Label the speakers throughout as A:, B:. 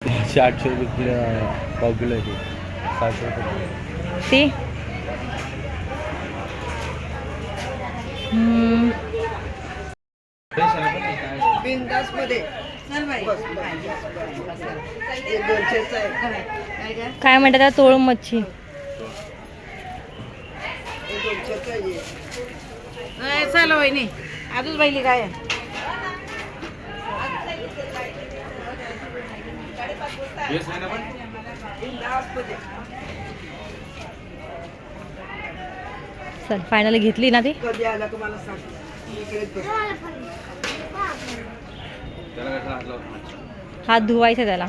A: 800 रुपये किलो, पाव किलो आहे ते 700 रुपये
B: ती
C: बिंदास मध्ये
B: काय म्हणतात त्याला? तोळ मच्छी.
C: चला वहिनी आजच बाईली काय
B: चल फायनली घेतली ना ती.
C: कधी आला का मला सांग.
B: हात धुवायचा त्याला.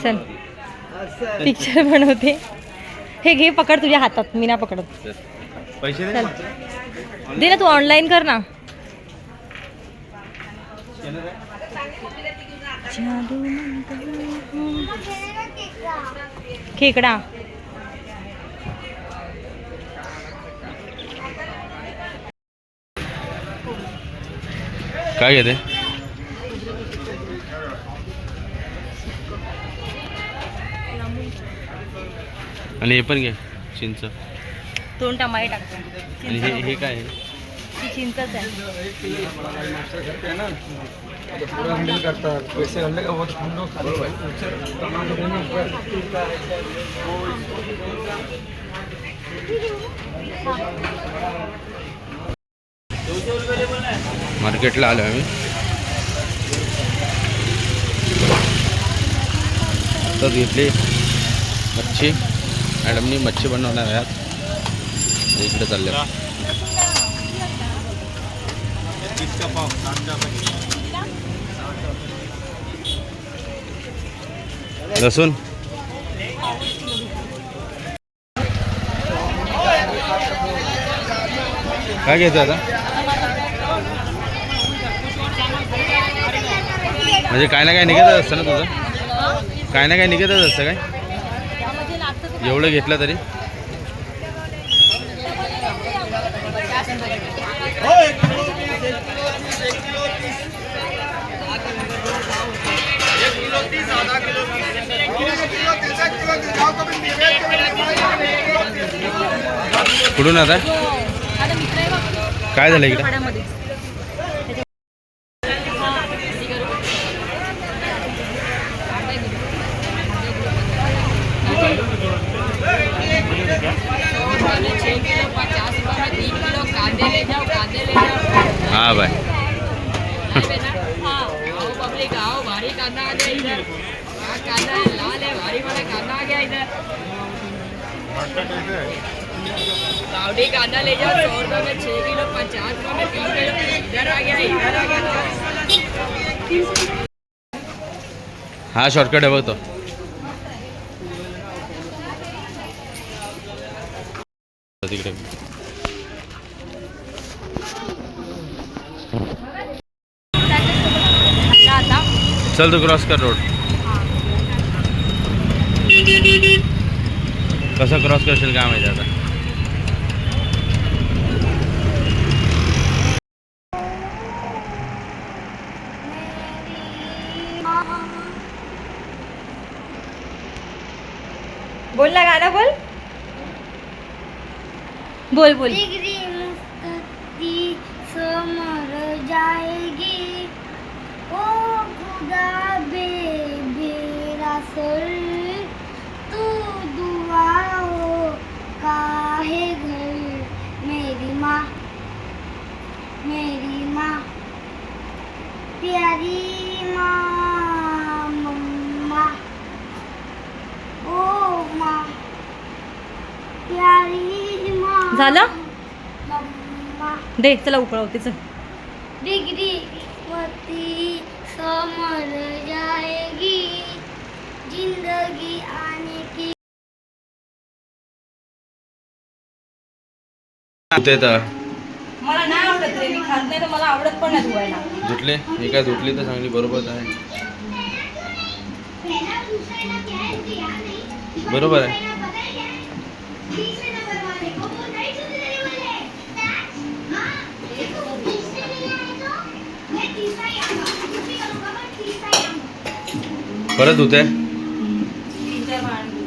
B: चल पिक्चर बनवते. हे घे पकड तुझ्या हातात, मी ना पकडत.
A: पैसे
B: चल दे ना, तू ऑनलाईन कर ना. खेकडा
A: काय घेते? आणि हे पण घे चिंच.
B: 2 टमाटे टाकते.
A: आणि हे काय आहे?
B: ती चिंचच आहे.
A: मार्केटला आलो आम्ही. तर घेतली मच्छी. मॅडमनी मच्छी बनवणार आहेत. इकडे चालले लसूण. काय घ्यायचं आता? म्हणजे काय ना काय निघतच असतं ना तुझं? काय ना काय निघतच असतं काय? एवढं घेतलं तरी कुठून आता? काय झालं इकडे? हाँ भाई
C: भारी कांदा आ गया इधर. कांदा है लाल है, भारी बड़ा कांदा आ गया इधर. साउडी कांदा ले जाओ 100 रुपये में 6 किलो, 50 रुपये में 3 किलो. इधर आ गया, इधर आ गया.
A: हा शॉर्टकट आहे बघ तो. तिकडे चल तू क्रॉस कर रोड. कसं क्रॉस करशील काय माहिती आता.
B: बोल ना, गाणं बोल. बोल बोल.
D: डिग्री मुस्तकी समर जाएगी ओ खुदा बेरा सर तू दुआ हो काहे घर मेरी माँ प्यारी माँ मम्मा ओ माँ प्यारी माँ
B: झालं?
D: मम्मा
B: दे चला उकळवते. चल
D: डिग्री वती समर जाएगी जिंदगी आने की.
A: ते तर
B: मला नाही आवडत रे, मी खात नाही तर मला आवडत पण नाही धुवायला.
A: धुतले हे काय धुतली तर चांगली बरोबर आहे. बरोबर आहे. परत होते.
B: 3-4 भांडी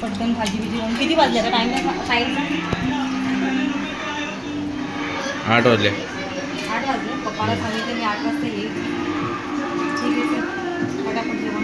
B: पटकन भाजी बिजी होऊन किती वाजले आता टाइम
A: 8 वाजले.
B: 8 वाजले. पप्पाला सांगितलं मी 8 वाजता येईल. ठीक आहे, चल. फटाफट जेवण